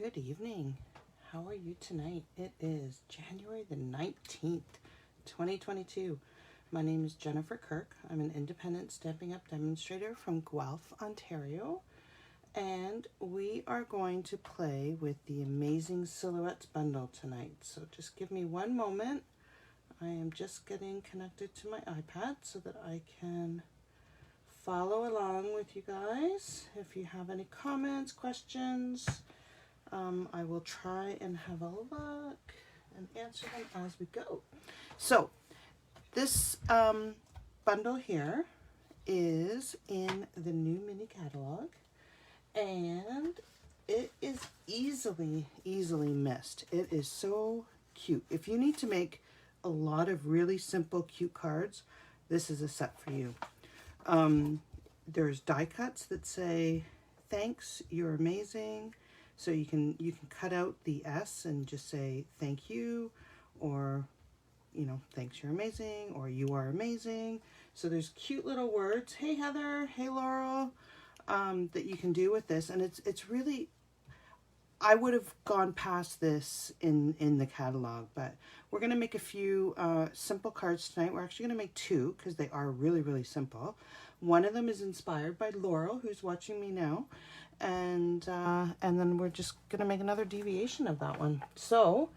Good evening. How are you tonight? It is January the 19th, 2022. My name is Jennifer Kirk. I'm an independent Stampin' Up! Demonstrator from Guelph, Ontario. And we are going to play with the Amazing Silhouettes bundle tonight. So just give me one moment. I am just getting connected to my iPad so that I can follow along with you guys. If you have any comments, questions, I will try and have a look and answer them as we go. So this bundle here is in the new mini catalog, and it is easily missed. It is so cute. If you need to make a lot of really simple cute cards, this is a set for you. There's die cuts that say thanks, you're amazing. So you can cut out the S and just say thank you, or thanks, you're amazing, or you are amazing. So there's cute little words, hey Heather, hey Laurel, that you can do with this. And it's really, I would have gone past this in the catalog, but we're going to make a few simple cards tonight. We're actually going to make two because they are really simple. One of them is inspired by Laurel, who's watching me now, and then we're just going to make another deviation of that one. So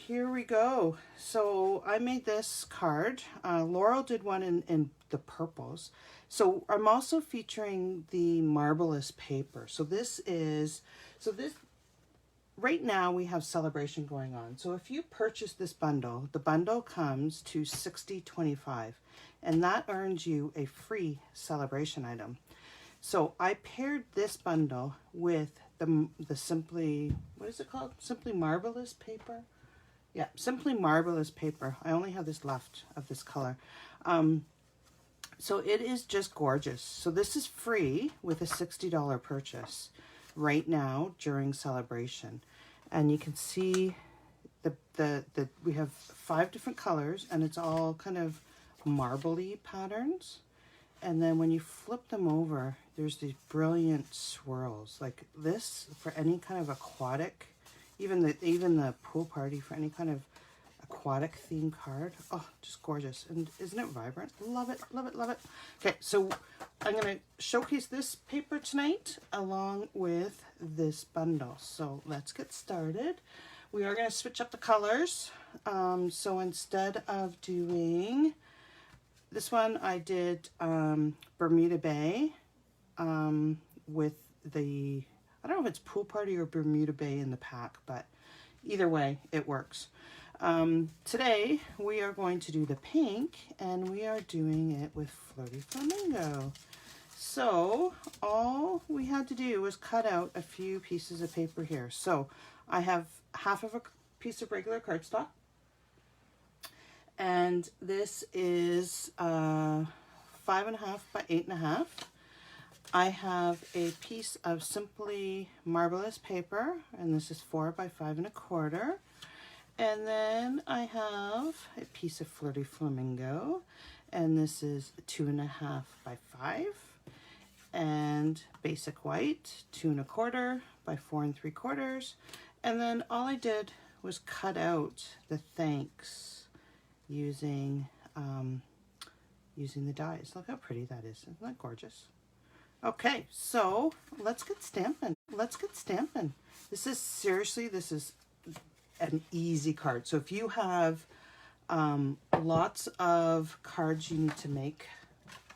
here we go. So I made this card. Laurel did one in the purples. So I'm also featuring the Marbleous paper. Right now we have celebration going on. So if you purchase this bundle, the bundle comes to $60.25, and that earns you a free celebration item. So I paired this bundle with the Simply, what is it called? Simply Marbleous paper? Yeah, Simply Marbleous paper. I only have this left of this color. So it is just gorgeous. So this is free with a $60 purchase right now during celebration. And you can see we have 5 different colors, and it's all kind of marbly patterns. And then when you flip them over, there's these brilliant swirls like this for any kind of aquatic, even the pool party, for any kind of aquatic theme card. Oh, just gorgeous. And isn't it vibrant? Love it. Okay, so I'm going to showcase this paper tonight along with this bundle. So let's get started. We are going to switch up the colors. So instead of doing this one, I did Bermuda Bay with the, I don't know if it's Pool Party or Bermuda Bay in the pack, but either way, it works. Today, we are going to do the pink, and we are doing it with Flirty Flamingo. So all we had to do was cut out a few pieces of paper here. So I have half of a piece of regular cardstock, and this is 5.5 by 8.5. I have a piece of Simply Marbleous paper, and this is 4 by 5.25. And then I have a piece of Flirty Flamingo, and this is 2.5 by 5. And basic white, 2.25 by 4.75. And then all I did was cut out the thanks using the dies. Look how pretty that is. Isn't that gorgeous? Okay, so let's get stamping. This is an easy card. So if you have lots of cards you need to make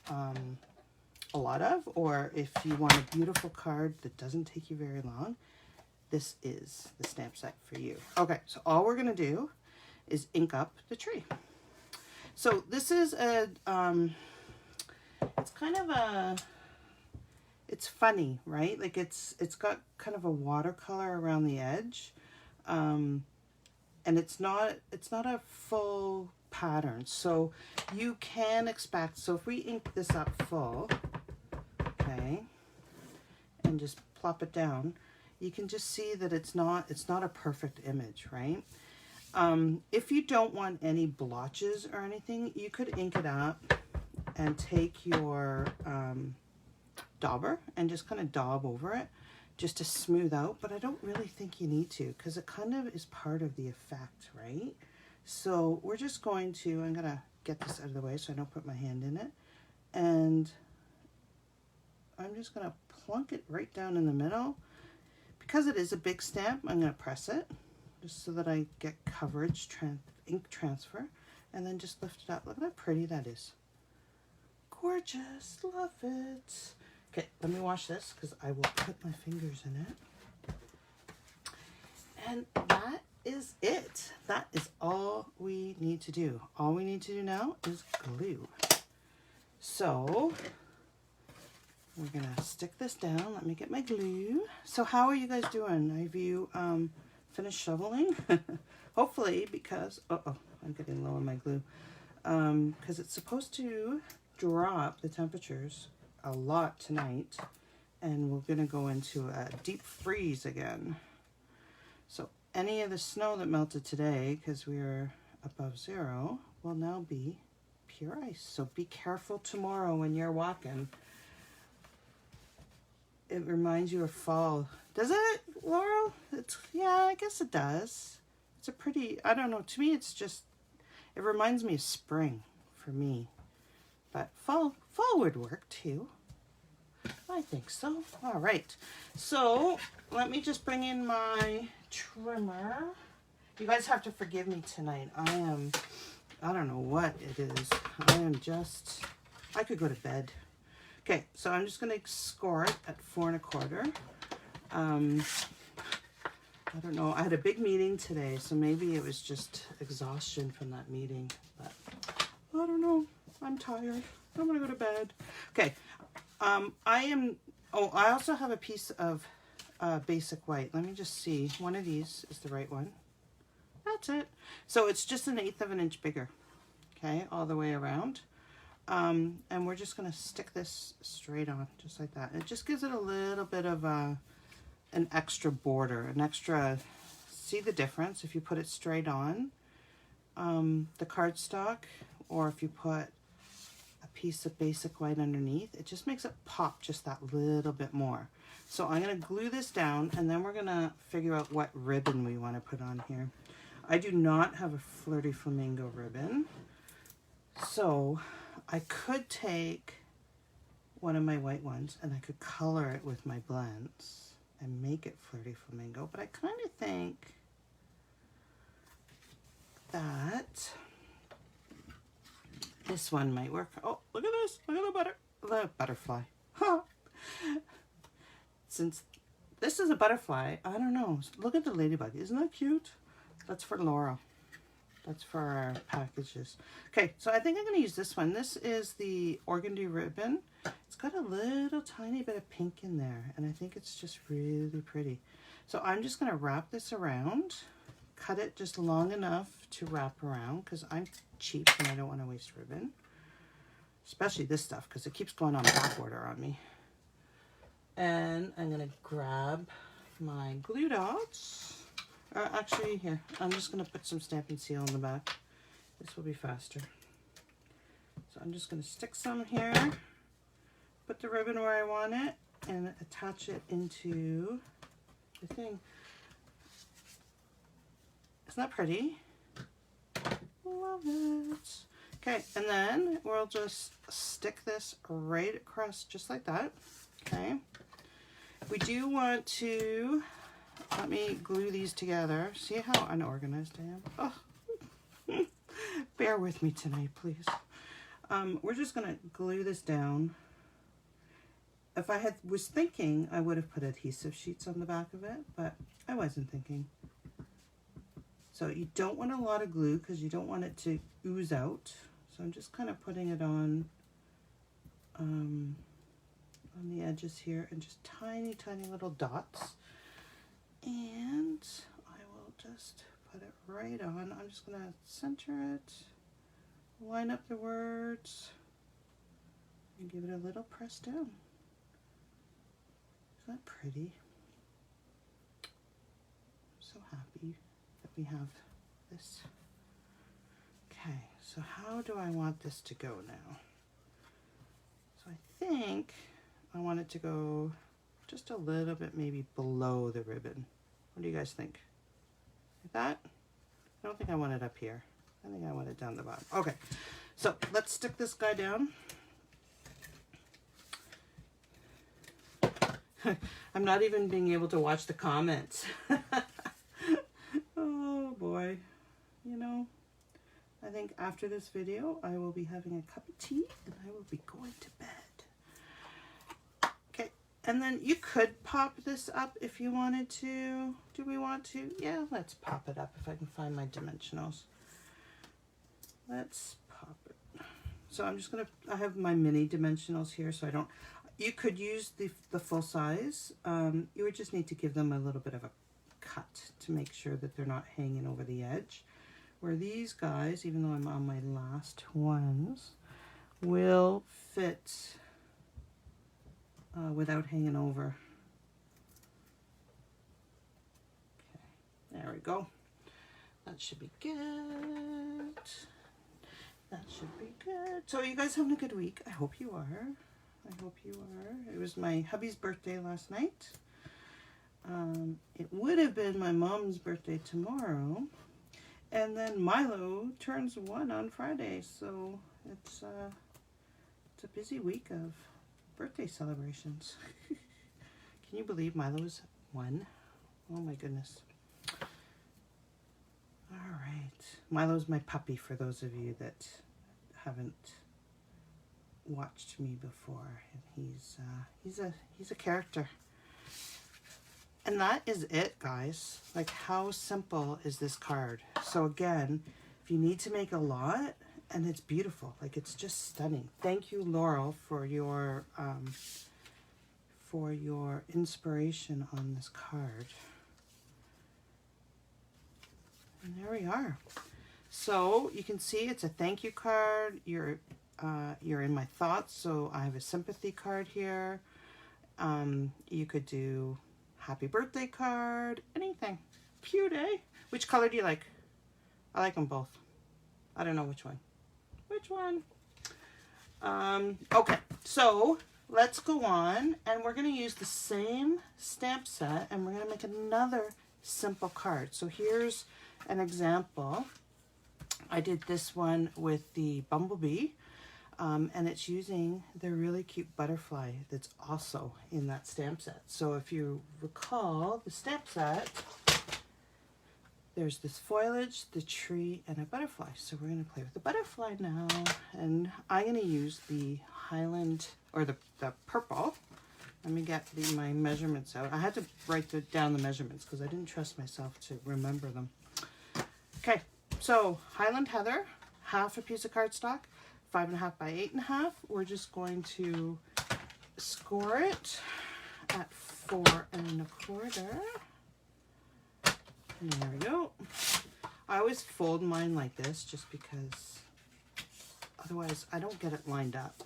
a lot of, or if you want a beautiful card that doesn't take you very long, this is the stamp set for you. Okay, so all we're gonna do is ink up the tree. So this is a, it's kind of a, it's funny, right? Like it's got kind of a watercolor around the edge. And it's not a full pattern. So you can expect, so if we ink this up full, okay, and just plop it down, you can just see that it's not a perfect image, right? If you don't want any blotches or anything, you could ink it up and take your dauber and just kind of daub over it just to smooth out, but I don't really think you need to because it kind of is part of the effect, right? So we're just going to, I'm going to get this out of the way so I don't put my hand in it. And I'm just going to plunk it right down in the middle. Because it is a big stamp, I'm going to press it just so that I get coverage, ink transfer, and then just lift it up. Look at how pretty that is. Gorgeous, love it. Okay, let me wash this because I will put my fingers in it. And that is it. That is all we need to do. All we need to do now is glue. So we're gonna stick this down. Let me get my glue. So how are you guys doing? Have you finished shoveling? Hopefully, because I'm getting low on my glue. Because it's supposed to drop the temperatures a lot tonight, and we're gonna go into a deep freeze again. So any of the snow that melted today, because we were above 0, will now be pure ice. So be careful tomorrow when you're walking. It reminds you of fall. Does it, Laurel? Yeah, I guess it does. It's a pretty, I don't know, to me it's just, it reminds me of spring for me. But fall would work too. I think so. All right. So let me just bring in my trimmer. You guys have to forgive me tonight. I don't know what it is. I could go to bed. Okay, so I'm just going to score it at 4 1/4. I don't know. I had a big meeting today, so maybe it was just exhaustion from that meeting. But I don't know. I'm tired. I'm going to go to bed. Okay. I also have a piece of basic white. Let me just see. One of these is the right one. That's it. So it's just 1/8 of an inch bigger. Okay, all the way around. And we're just going to stick this straight on, just like that. It just gives it a little bit of an extra border, see the difference if you put it straight on the cardstock, or if you put a piece of basic white underneath, it just makes it pop just that little bit more. So I'm going to glue this down, and then we're going to figure out what ribbon we want to put on here. I do not have a Flirty Flamingo ribbon, so I could take one of my white ones and I could color it with my blends and make it Flirty Flamingo, but I kind of think that this one might work. Oh, look at this. Look at the butterfly. Huh. Since this is a butterfly, I don't know. Look at the ladybug. Isn't that cute? That's for Laura. That's for our packages. Okay, so I think I'm going to use this one. This is the organdy ribbon. It's got a little tiny bit of pink in there, and I think it's just really pretty. So I'm just going to wrap this around, cut it just long enough to wrap around, because I'm cheap and I don't want to waste ribbon. Especially this stuff, because it keeps going on back order on me. And I'm going to grab my glue dots. Actually, here, I'm just going to put some Stampin' Seal on the back. This will be faster. So I'm just going to stick some here, put the ribbon where I want it, and attach it into the thing. Isn't that pretty? Love it. Okay, and then we'll just stick this right across just like that. Okay. We do want to, let me glue these together. See how unorganized I am? Oh, bear with me tonight, please. We're just going to glue this down. If I was thinking, I would have put adhesive sheets on the back of it, but I wasn't thinking. So you don't want a lot of glue because you don't want it to ooze out. So I'm just kind of putting it on the edges here, and just tiny, tiny little dots. And I will just put it right on. I'm just going to center it, line up the words, and give it a little press down. Isn't that pretty? I'm so happy that we have this. Okay, so how do I want this to go now? So I think I want it to go just a little bit maybe below the ribbon. What do you guys think? Like that? I don't think I want it up here. I think I want it down the bottom. Okay, so let's stick this guy down. I'm not even being able to watch the comments. Oh boy. You know, I think after this video, I will be having a cup of tea and I will be going to bed. Okay, and then you could pop this up if you wanted to. Do we want to? Yeah, let's pop it up if I can find my dimensionals. Let's pop it. So I'm just gonna, I have my mini dimensionals here, so I don't, you could use the full size. You would just need to give them a little bit of a cut to make sure that they're not hanging over the edge. Where these guys, even though I'm on my last ones, will fit without hanging over. Okay, there we go. That should be good. That should be good. So are you guys having a good week? I hope you are. I hope you are. It was my hubby's birthday last night. It would have been my mom's birthday tomorrow. And then Milo turns 1 on Friday. So it's a busy week of birthday celebrations. Can you believe Milo's 1? Oh my goodness. All right. Milo's my puppy for those of you that haven't watched me before. He's a character. And that is it, guys. Like, how simple is this card? So again, if you need to make a lot, and it's beautiful, like it's just stunning. Thank you, Laurel, for your inspiration on this card. And there we are. So you can see it's a thank you card. You're in my thoughts, so I have a sympathy card here. You could do happy birthday card, anything. Cute, eh? Which color do you like? I like them both. I don't know which one. Which one? Okay, so let's go on, and we're going to use the same stamp set, and we're going to make another simple card. So here's an example. I did this one with the bumblebee, and it's using the really cute butterfly that's also in that stamp set. So if you recall the stamp set, there's this foliage, the tree, and a butterfly. So we're going to play with the butterfly now, and I'm going to use the Highland, or the purple. Let me get my measurements out. I had to write down the measurements because I didn't trust myself to remember them. Okay, so Highland Heather, half a piece of cardstock, 5.5 by 8.5. We're just going to score it at 4 1/4. And there we go. I always fold mine like this just because otherwise I don't get it lined up.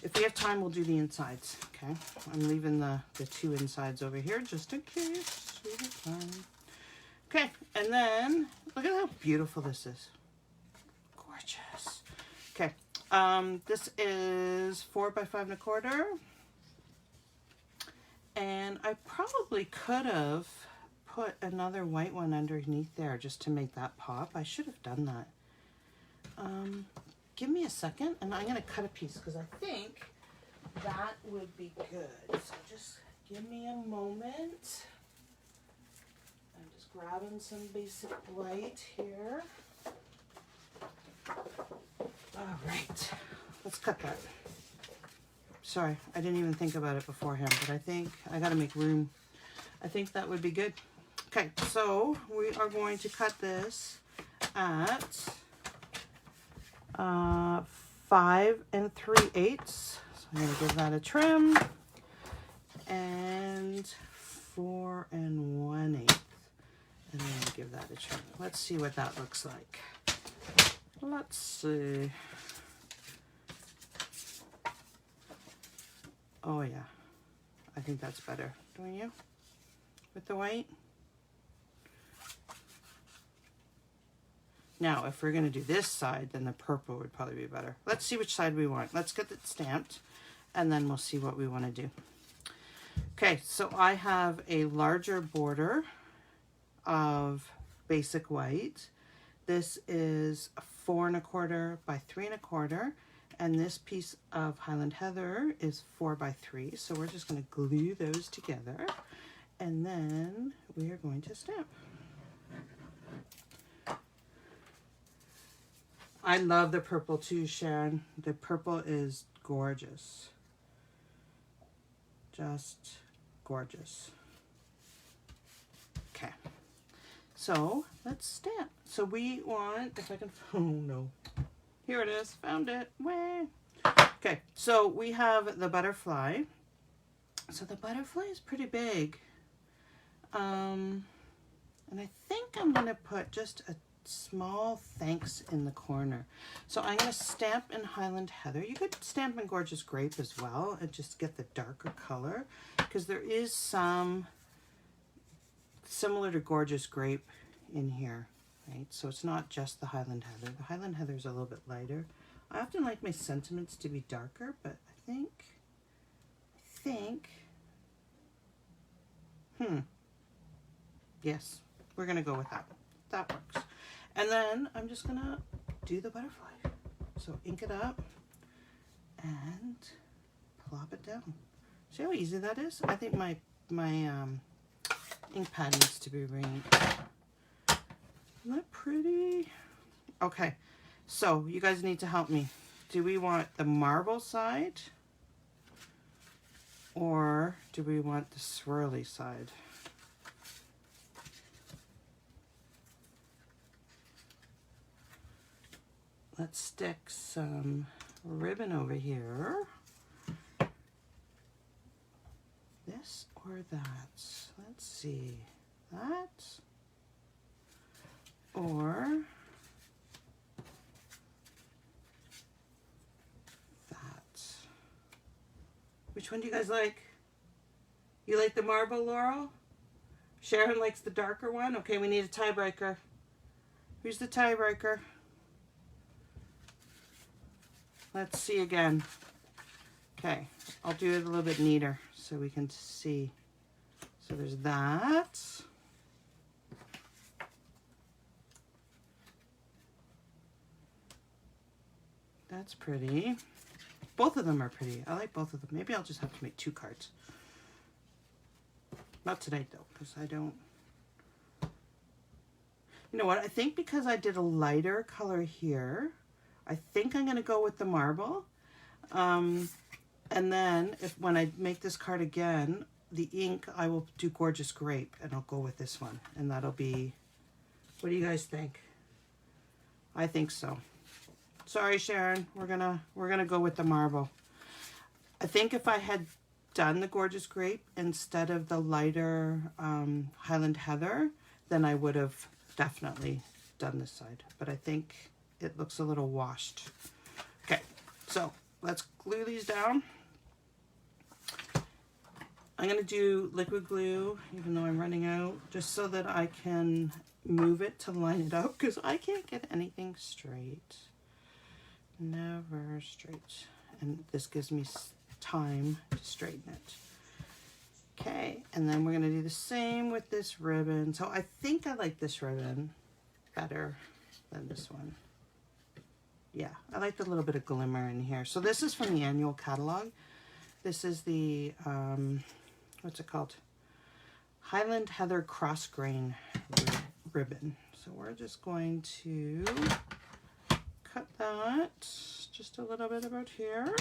If we have time, we'll do the insides, okay? I'm leaving the 2 insides over here just in case we have time. Okay, and then look at how beautiful this is. Gorgeous. Okay, this is 4 by 5 1/4. And I probably could have put another white one underneath there just to make that pop. I should have done that. Give me a second, and I'm going to cut a piece because I think that would be good. So just give me a moment. I'm just grabbing some basic white here. All right, let's cut that. Sorry, I didn't even think about it beforehand, but I think I got to make room. I think that would be good. Okay, so we are going to cut this at 5 3/8. So I'm going to give that a trim. And 4 1/8. And then give that a trim. Let's see what that looks like. Let's see. Oh yeah, I think that's better, don't you? With the white. Now, if we're going to do this side, then the purple would probably be better. Let's see which side we want. Let's get it stamped, and then we'll see what we want to do. Okay, so I have a larger border of basic white. This is 4 1/4 by 3 1/4, and this piece of Highland Heather is 4 by 3. So we're just going to glue those together, and then we are going to stamp. I love the purple too, Sharon. The purple is gorgeous. Just gorgeous. Okay, so let's stamp. So we want, if I can, oh no, here it is, found it, way. Okay, so we have the butterfly. So the butterfly is pretty big. And I think I'm gonna put just a small thanks in the corner. So I'm going to stamp in Highland Heather. You could stamp in Gorgeous Grape as well and just get the darker color, because there is some similar to Gorgeous Grape in here, right? So it's not just the Highland Heather. The Highland Heather is a little bit lighter. I often like my sentiments to be darker, but I think, yes, we're going to go with that. That works. And then I'm just gonna do the butterfly. So ink it up and plop it down. See how easy that is? I think my ink pad needs to be re-inked. Isn't that pretty? Okay, so you guys need to help me. Do we want the marble side or do we want the swirly side? Let's stick some ribbon over here. This or that? Let's see. That or that. Which one do you guys like? You like the marble, Laurel? Sharon likes the darker one? Okay, we need a tiebreaker. Who's the tiebreaker? Let's see again. Okay, I'll do it a little bit neater so we can see. So there's that. That's pretty. Both of them are pretty. I like both of them. Maybe I'll just have to make 2 cards. Not tonight though, because I don't. You know what? I think because I did a lighter color here, I think I'm going to go with the marble. And then when I make this card again, the ink, I will do Gorgeous Grape and I'll go with this one. And that'll be, what do you guys think? I think so. Sorry, Sharon, we're gonna go with the marble. I think if I had done the Gorgeous Grape instead of the lighter Highland Heather, then I would have definitely done this side. But I think it looks a little washed. Okay, so let's glue these down. I'm going to do liquid glue, even though I'm running out, just so that I can move it to line it up, because I can't get anything straight. Never straight. And this gives me time to straighten it. Okay, and then we're going to do the same with this ribbon. So I think I like this ribbon better than this one. Yeah, I like the little bit of glimmer in here. So this is from the annual catalog. This is the, what's it called? Highland Heather cross grain ribbon. So we're just going to cut that just a little bit about here.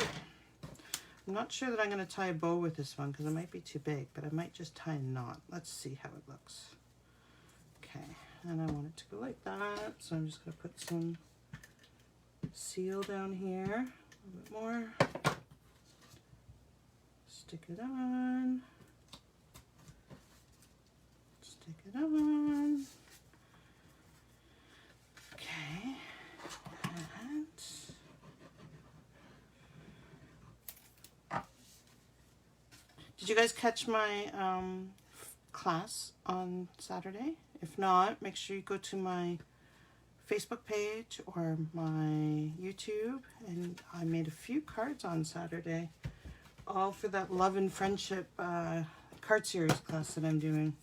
I'm not sure that I'm going to tie a bow with this one because it might be too big, but I might just tie a knot. Let's see how it looks. Okay, and I want it to go like that. So I'm just going to put some seal down here, a little bit more. Stick it on. Stick it on. Okay. And did you guys catch my class on Saturday? If not, make sure you go to my Facebook page or my YouTube, and I made a few cards on Saturday all for that love and friendship card series class that I'm doing.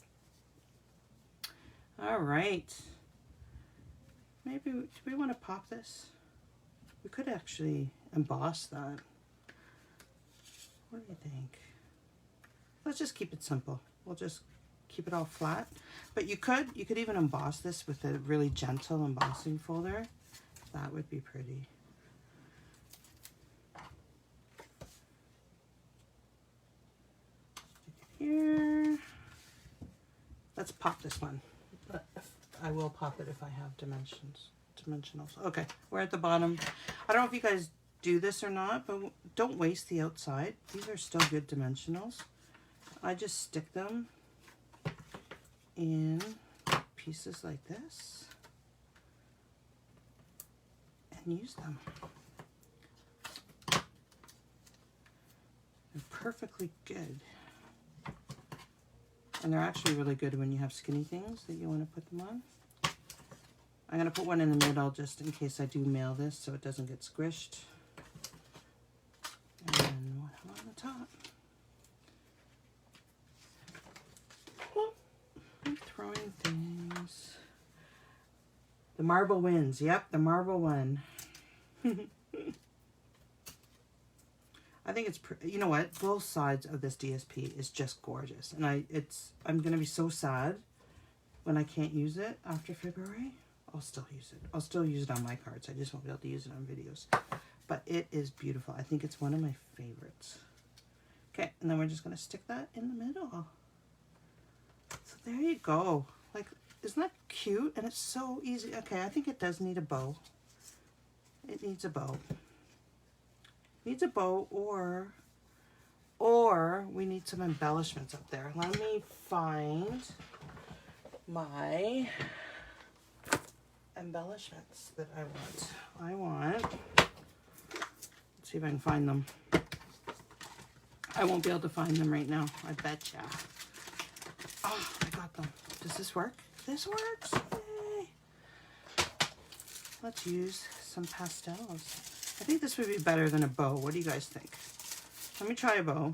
All right. Maybe, do we want to pop this? We could actually emboss that. What do you think? Let's just keep it simple. We'll just keep it all flat. But you could even emboss this with a really gentle embossing folder. That would be pretty. Here. Let's pop this one. I will pop it if I have dimensionals. Okay, we're at the bottom. I don't know if you guys do this or not, but don't waste the outside. These are still good dimensionals. I just stick them in pieces like this and use them. They're perfectly good. And they're actually really good when you have skinny things that you want to put them on. I'm going to put one in the middle just in case I do mail this so it doesn't get squished. And then one on the top. Oh, I'm throwing things. The marble wins. Yep, the marble one. I think it's, you know what, both sides of this DSP is just gorgeous. And I'm going to be so sad when I can't use it after February. I'll still use it. I'll still use it on my cards. I just won't be able to use it on videos. But it is beautiful. I think it's one of my favorites. Okay, and then we're just going to stick that in the middle. So there you go. Like, isn't that cute? And it's so easy. Okay, I think it does need a bow. It needs a bow. Needs a bow, or we need some embellishments up there. Let me find my embellishments that I want. Let's see if I can find them. I won't be able to find them right now, I betcha. Oh, I got them. Does this work? This works. Yay. Let's use some pastels. I think this would be better than a bow. What do you guys think? Let me try a bow.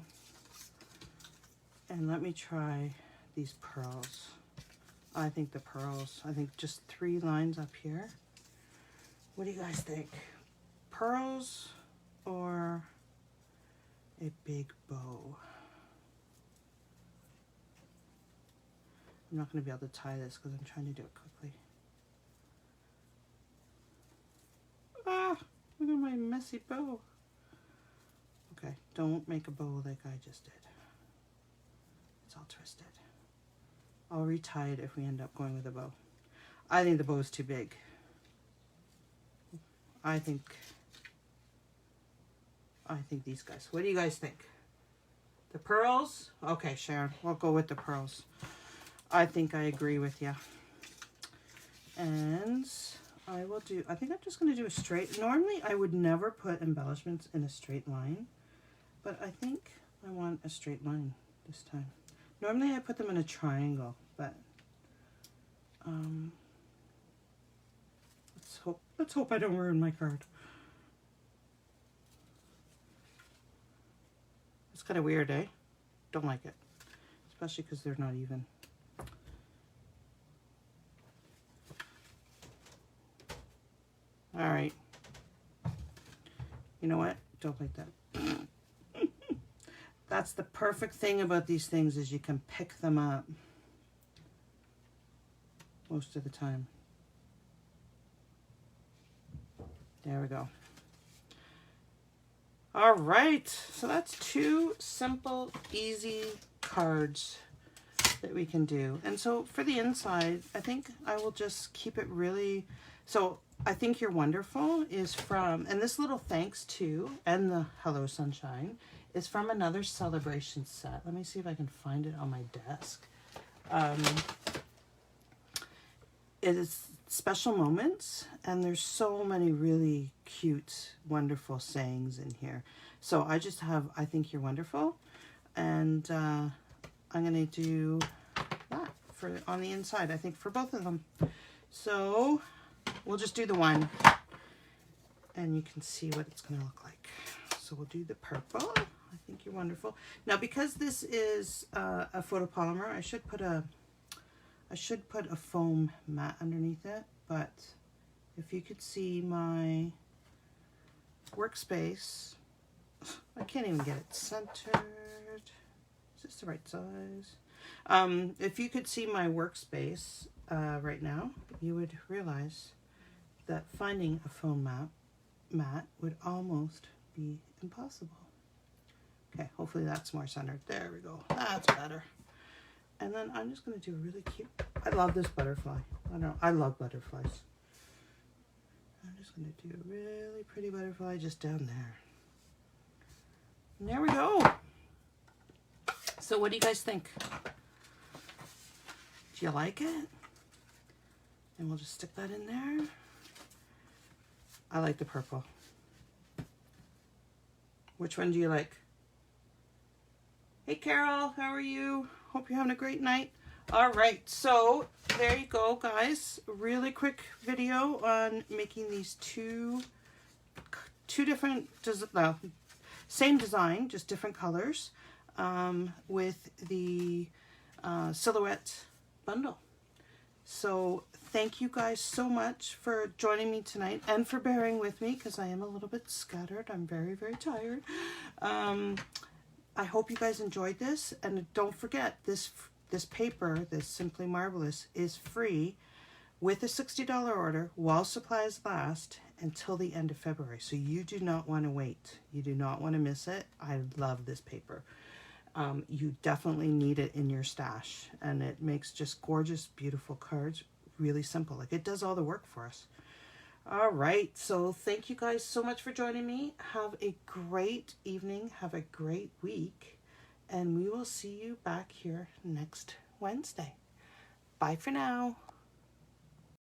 And let me try these pearls. I think the pearls, I think just 3 lines up here. What do you guys think? Pearls or a big bow? I'm not going to be able to tie this because I'm trying to do it quickly. Ah! Look at my messy bow. Okay, don't make a bow like I just did. It's all twisted. I'll retie it if we end up going with a bow. I think the bow is too big. I think these guys. What do you guys think? The pearls? Okay, Sharon, we'll go with the pearls. I think I agree with you. And I think I'm just going to do a straight. Normally, I would never put embellishments in a straight line, but I think I want a straight line this time. Normally, I put them in a triangle, but let's hope I don't ruin my card. It's kind of weird, eh? Don't like it, especially because they're not even. All right. You know what? Don't like that. That's the perfect thing about these things is you can pick them up most of the time. There we go. All right. So that's 2 simple, easy cards that we can do. And so for the inside, I think I will just keep it really... So I Think You're Wonderful is from, and this little thanks to, and the Hello Sunshine, is from another celebration set. Let me see if I can find it on my desk. It is special moments, and there's so many really cute, wonderful sayings in here. So I just have I Think You're Wonderful, and I'm going to do that for on the inside, I think, for both of them. So we'll just do the one, and you can see what it's going to look like. So we'll do the purple. I think you're wonderful. Now, because this is a photopolymer, I should put a foam mat underneath it, but if you could see my workspace, I can't even get it centered. Is this the right size? If you could see my workspace right now, you would realize that finding a foam mat would almost be impossible. Okay, hopefully that's more centered. There we go. That's better. And then I'm just going to do a really cute, I love this butterfly. I don't know, I love butterflies. I'm just going to do a really pretty butterfly just down there. And there we go. So what do you guys think? Do you like it? And we'll just stick that in there. I like the purple. Which one do you like? Hey Carol, how are you? Hope you're having a great night. All right, so there you go, guys. Really quick video on making these two different, well, same design, just different colors, with the silhouette bundle. So thank you guys so much for joining me tonight and for bearing with me because I am a little bit scattered. I'm very, very tired. I hope you guys enjoyed this, and don't forget this paper, this Simply Marbleous, is free with a $60 order while supplies last until the end of February. So you do not want to wait. You do not want to miss it. I love this paper. You definitely need it in your stash, and it makes just gorgeous, beautiful cards. Really simple. Like, it does all the work for us. All right, so thank you guys so much for joining me. Have a great evening. Have a great week. And we will see you back here next Wednesday. Bye for now.